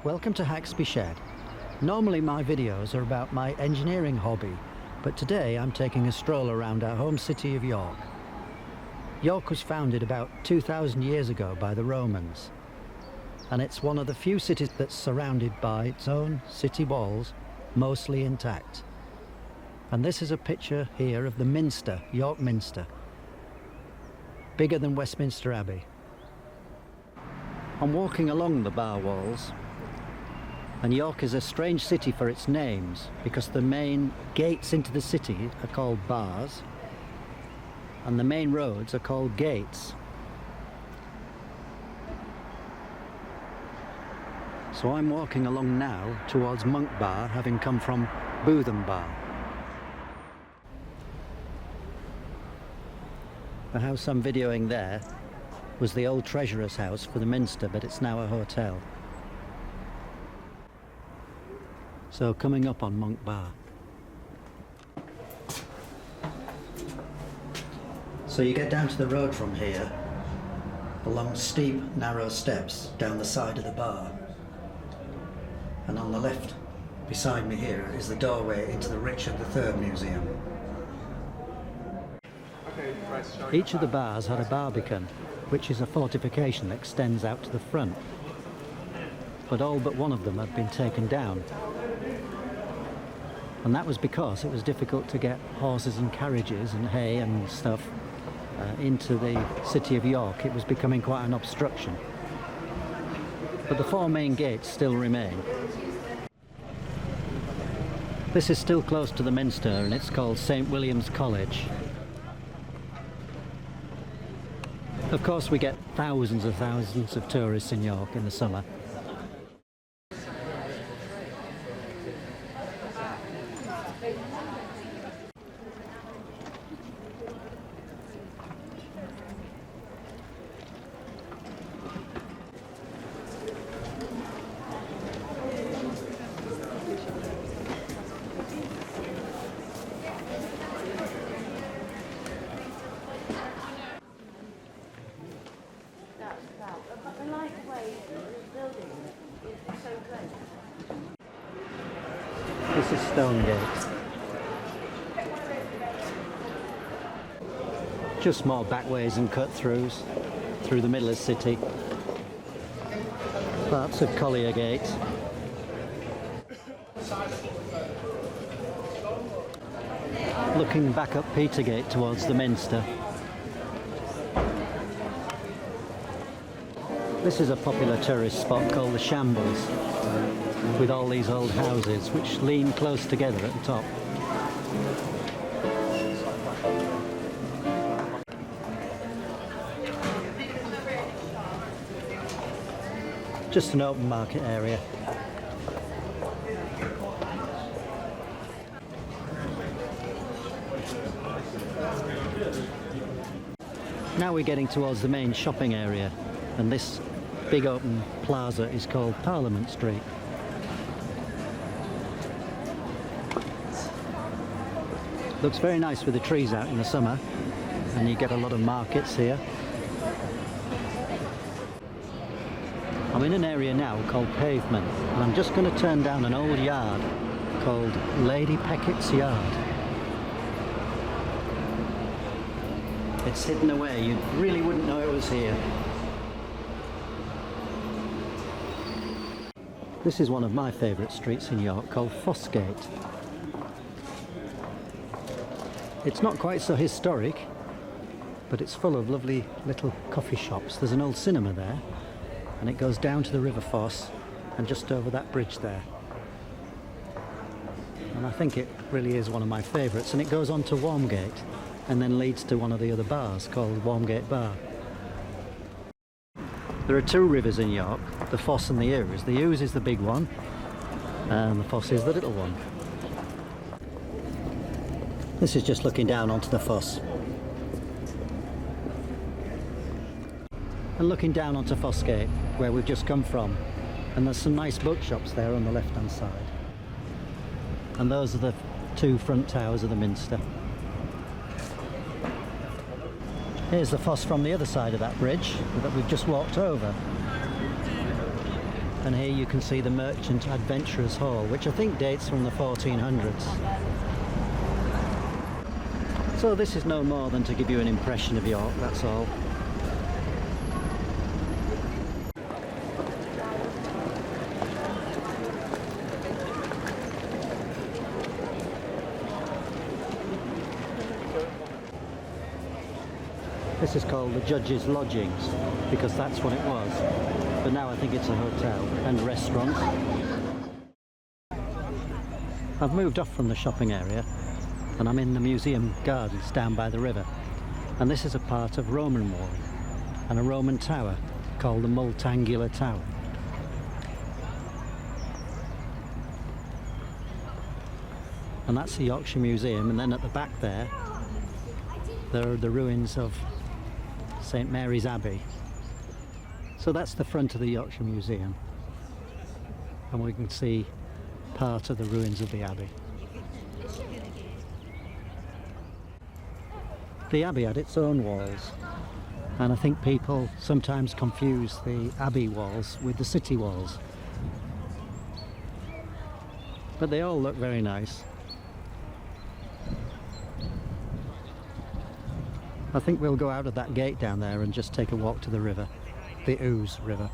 Welcome to Haxby Shed. Normally my videos are about my engineering hobby, but today I'm taking a stroll around our home city of York. York was founded about 2,000 years ago by the Romans, and it's one of the few cities that's surrounded by its own city walls, mostly intact. And this is a picture here of the Minster, York Minster, bigger than Westminster Abbey. I'm walking along the bar walls, and York is a strange city for its names because the main gates into the city are called bars and the main roads are called gates. So I'm walking along now towards Monk Bar, having come from Bootham Bar. The house I'm videoing there was the old treasurer's house for the Minster, but it's now a hotel. So coming up on Monk Bar. So you get down to the road from here, along steep, narrow steps down the side of the bar. And on the left, beside me here, is the doorway into the Richard III Museum. Each of the bars had a barbican, which is a fortification that extends out to the front. But all but one of them had been taken down. And that was because it was difficult to get horses and carriages and hay and stuff into the city of York. It was becoming quite an obstruction. But the four main gates still remain. This is still close to the Minster, and it's called St. William's College. Of course, we get thousands of tourists in York in the summer. This is Stonegate. Just more backways and cut-throughs through the middle of the city. Parts of Collier Gate. Looking back up Petergate towards the Minster. This is a popular tourist spot called the Shambles, with all these old houses which lean close together at the top. Just an open market area. Now we're getting towards the main shopping area, and this big open plaza is called Parliament Street. Looks very nice with the trees out in the summer, and you get a lot of markets here. I'm in an area now called Pavement, and I'm just going to turn down an old yard called Lady Peckett's Yard. It's hidden away, you really wouldn't know it was here. This is one of my favourite streets in York called Fossgate. It's not quite so historic, but it's full of lovely little coffee shops. There's an old cinema there, and it goes down to the River Foss and just over that bridge there. And I think it really is one of my favourites, and it goes on to Wormgate and then leads to one of the other bars called Wormgate Bar. There are two rivers in York, the Foss and the Ouse. The Ouse is the big one, and the Foss is the little one. This is just looking down onto the Foss. And looking down onto Fossgate, where we've just come from. And there's some nice bookshops there on the left-hand side. And those are the two front towers of the Minster. Here's the Foss from the other side of that bridge that we've just walked over. And here you can see the Merchant Adventurers Hall, which I think dates from the 1400s. So this is no more than to give you an impression of York, that's all. This is called the Judge's Lodgings, because that's what it was. But now I think it's a hotel and restaurant. I've moved off from the shopping area and I'm in the museum gardens down by the river. And this is a part of Roman wall and a Roman tower called the Multangular Tower. And that's the Yorkshire Museum, and then at the back there are the ruins of St Mary's Abbey. So that's the front of the Yorkshire Museum, and we can see part of the ruins of the Abbey. The Abbey had its own walls, and I think people sometimes confuse the Abbey walls with the city walls. But they all look very nice. I think we'll go out of that gate down there and just take a walk to the river, the Ouse River.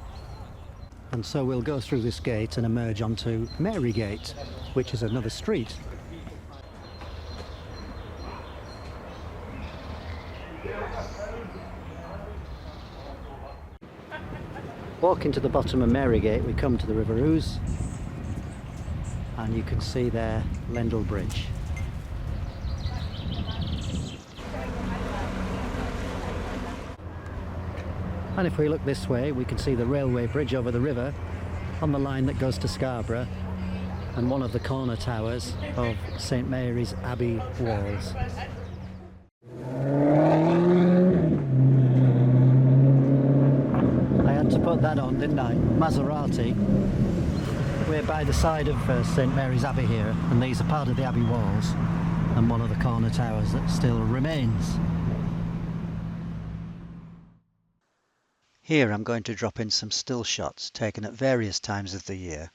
And so we'll go through this gate and emerge onto Mary Gate, which is another street. Walking to the bottom of Mary Gate, we come to the River Ouse, and you can see there Lendal Bridge. And if we look this way, we can see the railway bridge over the river on the line that goes to Scarborough, and one of the corner towers of St Mary's Abbey walls. I had to put that on, didn't I? Maserati. We're by the side of St Mary's Abbey here, and these are part of the Abbey walls and one of the corner towers that still remains. Here I'm going to drop in some still shots taken at various times of the year.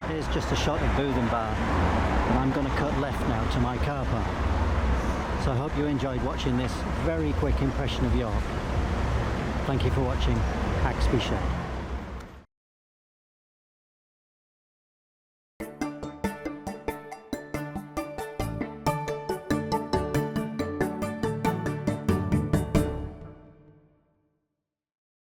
Here's just a shot of Booth and Bar, and I'm going to cut left now to my car park. So I hope you enjoyed watching this very quick impression of York. Thank you for watching Haxby Shed.